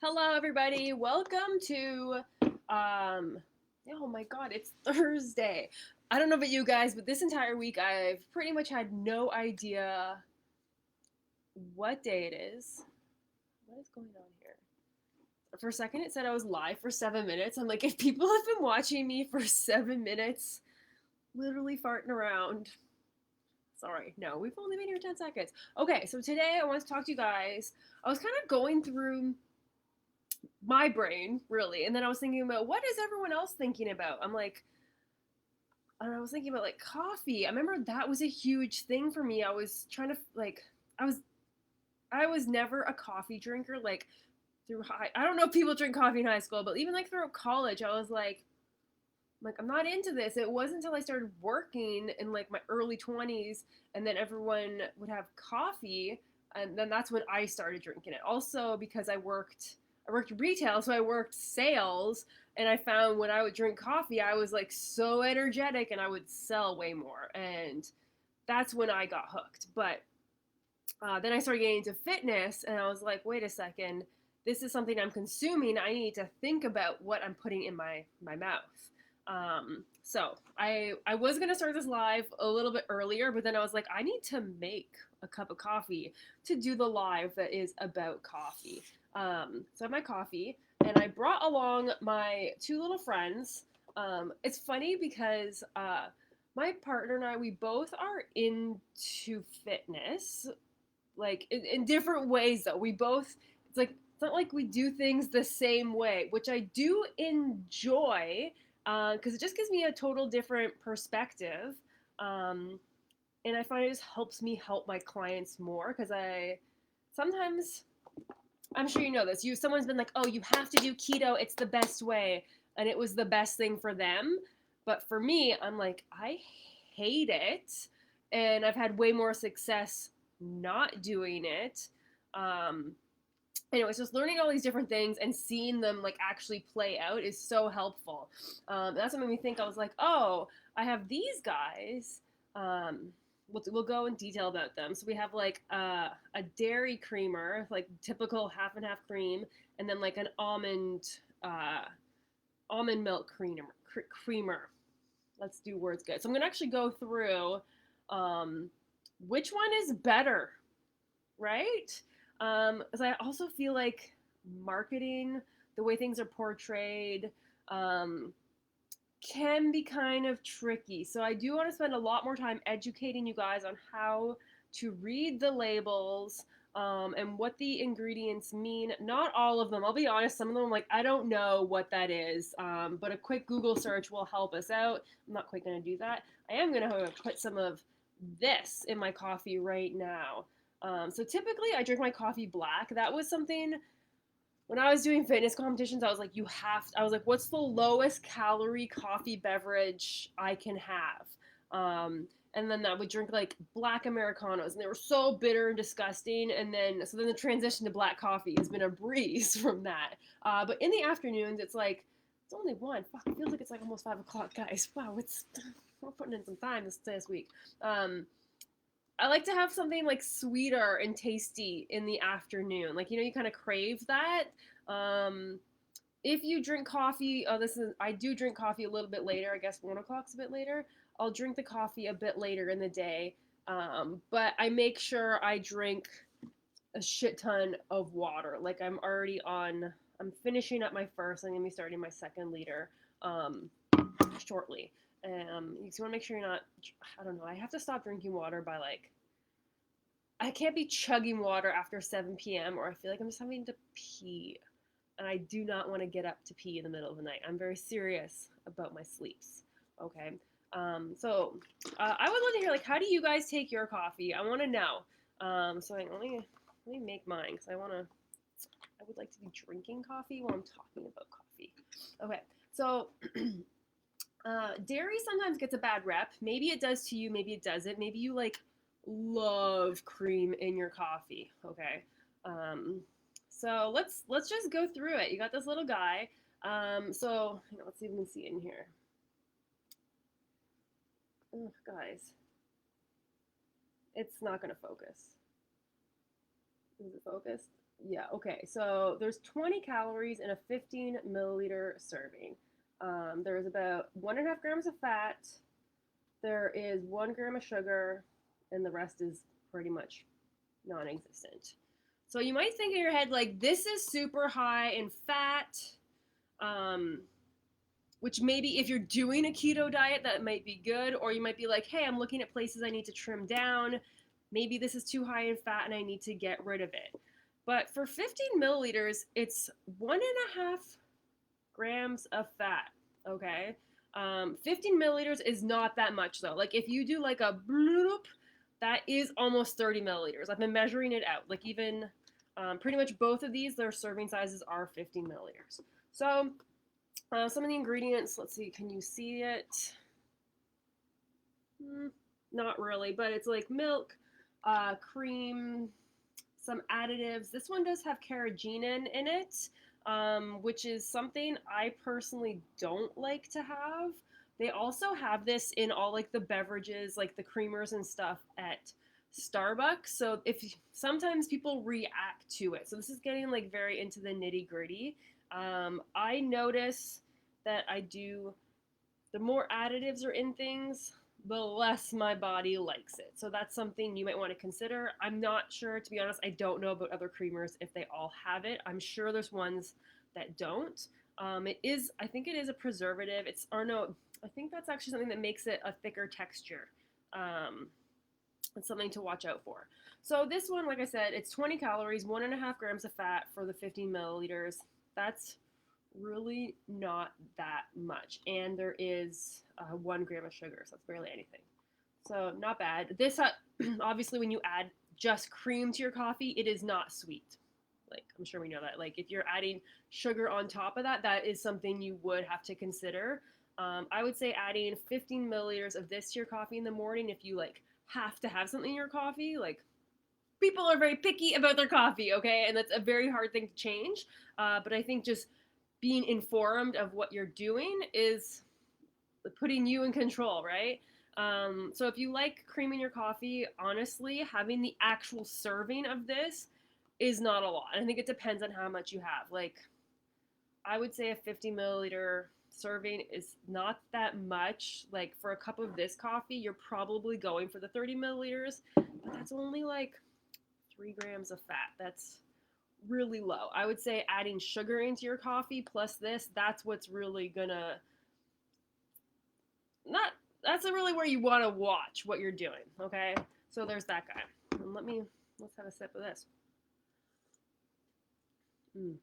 Hello, everybody. Welcome to, oh my God, it's Thursday. I don't know about you guys, but this entire week I've pretty much had no idea what day it is. What is going on here? For a second, it said I was live for 7 minutes. I'm like, if people have been watching me for 7 minutes, literally farting around. Sorry, no, we've only been here 10 seconds. Okay, so today I want to talk to you guys. I was kind of going through my brain, really. And then I was thinking about what is everyone else thinking about? I'm like, and I was thinking about like coffee. I remember that was a huge thing for me. I was trying to like, I was, I was never a coffee drinker. Like through high, I don't know if people drink coffee in high school, but even like throughout college, I was like I'm not into this. It wasn't until I started working in like my early 20s, and then everyone would have coffee, and then that's when I started drinking it. Also because I worked retail, so I worked sales, and I found when I would drink coffee, I was like so energetic and I would sell way more, and that's when I got hooked. But then I started getting into fitness, and I was like, wait a second, this is something I'm consuming. I need to think about what I'm putting in my mouth. So I was gonna start this live a little bit earlier, but then I was like, I need to make a cup of coffee to do the live that is about coffee. So I have my coffee, and I brought along my two little friends. It's funny because my partner and I, we both are into fitness, like in different ways though. We both, it's not like we do things the same way, which I do enjoy, because it just gives me a total different perspective. um, and I find it just helps me help my clients more, because I sometimes, I'm sure you know this, someone's been like, oh, you have to do keto, it's the best way, and it was the best thing for them. But for me, I'm like, I hate it, and I've had way more success not doing it. um, and it was just learning all these different things and seeing them like actually play out is so helpful. That's what made me think. I was like, oh, I have these guys. We'll go in detail about them. So we have like a dairy creamer, like typical half and half cream, and then like an almond milk creamer. Let's do words good. So I'm gonna actually go through um, which one is better, right? Because I also feel like marketing, the way things are portrayed, um, can be kind of tricky. So I do want to spend a lot more time educating you guys on how to read the labels, and what the ingredients mean. Not all of them. I'll be honest, some of them I'm like, I don't know what that is. But a quick Google search will help us out. I'm not quite going to do that. I am going to put some of this in my coffee right now. So typically I drink my coffee black. That was something when I was doing fitness competitions, I was like, I was like, what's the lowest calorie coffee beverage I can have? And then I would drink like black Americanos, and they were so bitter and disgusting. And then the transition to black coffee has been a breeze from that. But in the afternoons, it's only one. Fuck, it feels like it's like almost 5 o'clock, guys. Wow, we're putting in some time this week. Um, I like to have something like sweeter and tasty in the afternoon. Like, you kind of crave that. Um, if you drink coffee, I do drink coffee a little bit later. I guess 1 o'clock's a bit later. I'll drink the coffee a bit later in the day. But I make sure I drink a shit ton of water. Like I'm finishing up my first. I'm gonna be starting my second liter shortly. You just want to make sure you're not. I don't know. I have to stop drinking water by like. I can't be chugging water after 7 p.m. or I feel like I'm just having to pee, and I do not want to get up to pee in the middle of the night. I'm very serious about my sleeps. Okay. So I would love to hear, like, how do you guys take your coffee? I want to know. Let me make mine, because I would like to be drinking coffee while I'm talking about coffee. Okay. So dairy sometimes gets a bad rep. Maybe it does to you. Maybe it doesn't. Maybe you like love cream in your coffee. Okay. Um, so let's just go through it. You got this little guy. Let's see if we can see it in here. Oh, guys, it's not gonna focus. Is it focused? Yeah, okay. So there's 20 calories in a 15 milliliter serving. There's about 1.5 grams of fat. There is 1 gram of sugar, and the rest is pretty much non-existent. So you might think in your head like this is super high in fat, um, which maybe if you're doing a keto diet that might be good, or you might be like, hey, I'm looking at places I need to trim down. Maybe this is too high in fat and I need to get rid of it. But for 15 milliliters, it's 1.5 grams of fat. Okay. 15 milliliters is not that much though. Like if you do like a bloop, that is almost 30 milliliters. I've been measuring it out. Like even pretty much both of these, their serving sizes are 15 milliliters. So some of the ingredients, let's see, can you see it? Not really, but it's like milk, cream, some additives. This one does have carrageenan in it, which is something I personally don't like to have. They also have this in all like the beverages, like the creamers and stuff at Starbucks. So if sometimes people react to it. So this is getting like very into the nitty gritty. I notice that the more additives are in things, the less my body likes it. So that's something you might want to consider. I'm not sure, to be honest, I don't know about other creamers if they all have it. I'm sure there's ones that don't. I think it is a preservative. Or no, I think that's actually something that makes it a thicker texture. It's something to watch out for. So this one, like I said, it's 20 calories, 1.5 grams of fat for the 15 milliliters. That's really not that much. And there is 1 gram of sugar, so that's barely anything. So not bad. This, obviously, when you add just cream to your coffee, it is not sweet. Like, I'm sure we know that. Like, if you're adding sugar on top of that, that is something you would have to consider. I would say adding 15 milliliters of this to your coffee in the morning if you, like, have to have something in your coffee. Like, people are very picky about their coffee, okay? And that's a very hard thing to change. But I think just being informed of what you're doing is putting you in control, right? So if you like cream in your coffee, honestly, having the actual serving of this is not a lot. I think it depends on how much you have. Like, I would say a 50 milliliter serving is not that much. Like, for a cup of this coffee, you're probably going for the 30 milliliters, but that's only like 3 grams of fat. That's really low. I would say adding sugar into your coffee plus this, that's what's really gonna not that's really where you want to watch what you're doing, okay? So there's that guy. And let's have a sip of this. Mm.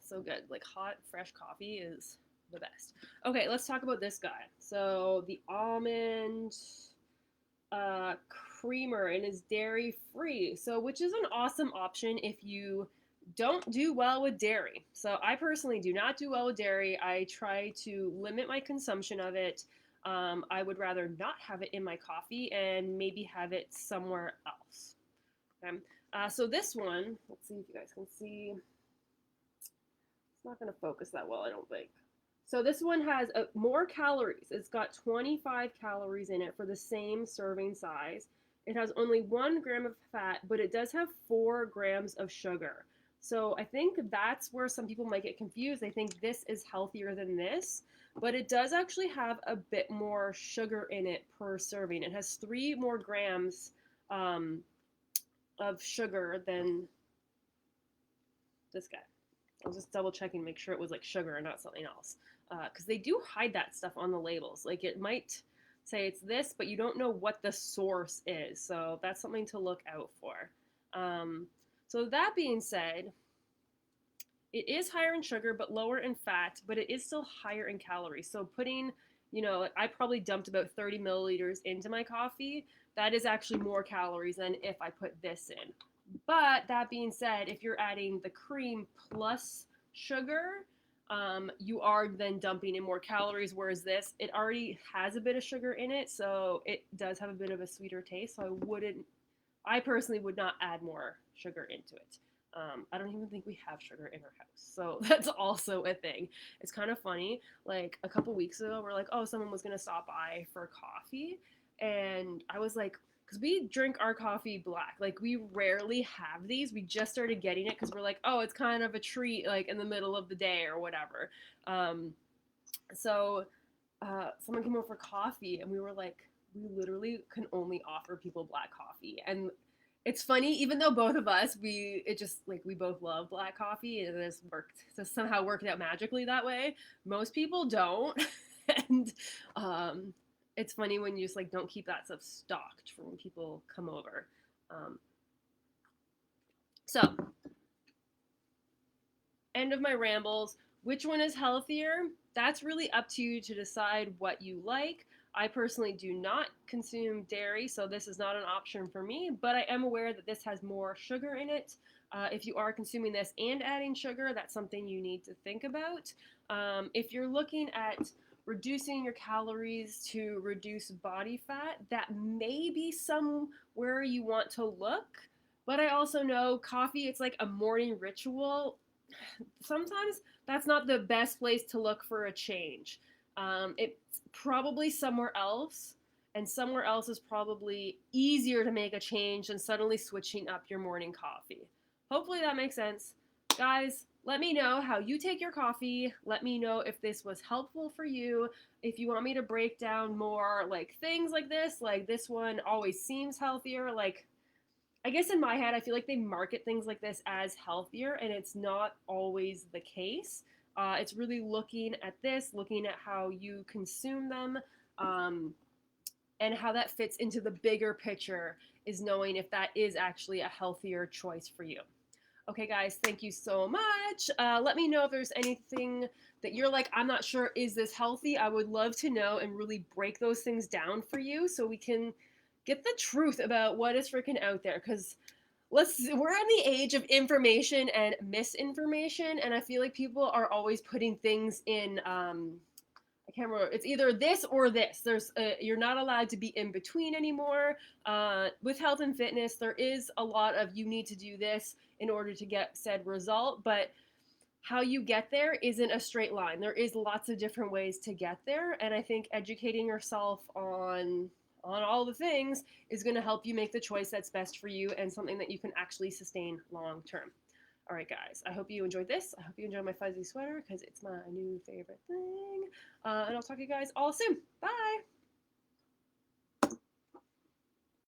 So good. Like hot, fresh coffee is the best. Okay, let's talk about this guy. So the almond creamer and is dairy free. So which is an awesome option if you don't do well with dairy. So I personally do not do well with dairy. I try to limit my consumption of it. I would rather not have it in my coffee and maybe have it somewhere else. Okay. So this one, let's see if you guys can see. It's not going to focus that well, I don't think. So this one has more calories. It's got 25 calories in it for the same serving size. It has only 1 gram of fat, but it does have 4 grams of sugar. So I think that's where some people might get confused. They think this is healthier than this, but it does actually have a bit more sugar in it per serving. It has 3 more grams of sugar than this guy. I was just double checking, make sure it was like sugar and not something else. Because they do hide that stuff on the labels. Like it might say it's this, but you don't know what the source is. So that's something to look out for. So that being said, it is higher in sugar, but lower in fat, but it is still higher in calories. So putting, I probably dumped about 30 milliliters into my coffee. That is actually more calories than if I put this in. But that being said, if you're adding the cream plus sugar, you are then dumping in more calories, whereas this, it already has a bit of sugar in it, so it does have a bit of a sweeter taste, so I personally would not add more sugar into it. I don't even think we have sugar in our house, so that's also a thing. It's kind of funny, like a couple weeks ago, we're like, oh, someone was going to stop by for coffee, and I was like, because we drink our coffee black. Like, we rarely have these. We just started getting it because we're like, oh, it's kind of a treat, like in the middle of the day or whatever. So someone came over for coffee, and we were like, we literally can only offer people black coffee. And it's funny, even though both of us, we both love black coffee, and it somehow worked out magically that way. Most people don't. And it's funny when you just like don't keep that stuff stocked for when people come over. Um, so, end of my rambles. Which one is healthier? That's really up to you to decide what you like. I personally do not consume dairy, so this is not an option for me, but I am aware that this has more sugar in it. If you are consuming this and adding sugar, that's something you need to think about. If you're looking at reducing your calories to reduce body fat, that may be somewhere you want to look. But I also know coffee, it's like a morning ritual. Sometimes that's not the best place to look for a change. It's probably somewhere else, and somewhere else is probably easier to make a change than suddenly switching up your morning coffee. Hopefully that makes sense. Guys, let me know how you take your coffee. Let me know if this was helpful for you. If you want me to break down more like things like this one always seems healthier, like I guess in my head, I feel like they market things like this as healthier, and it's not always the case. It's really looking at this, looking at how you consume them, and how that fits into the bigger picture is knowing if that is actually a healthier choice for you. Okay, guys, thank you so much. Let me know if there's anything that you're like, I'm not sure, is this healthy? I would love to know and really break those things down for you so we can get the truth about what is freaking out there. Because we're in the age of information and misinformation, and I feel like people are always putting things in I can't remember. It's either this or this. You're not allowed to be in between anymore. With health and fitness, there is a lot of you need to do this in order to get said result, but how you get there isn't a straight line. There is lots of different ways to get there, and I think educating yourself on all the things is going to help you make the choice that's best for you and something that you can actually sustain long term. All right, guys, I hope you enjoyed this. I hope you enjoyed my fuzzy sweater because it's my new favorite thing. And I'll talk to you guys all soon. Bye!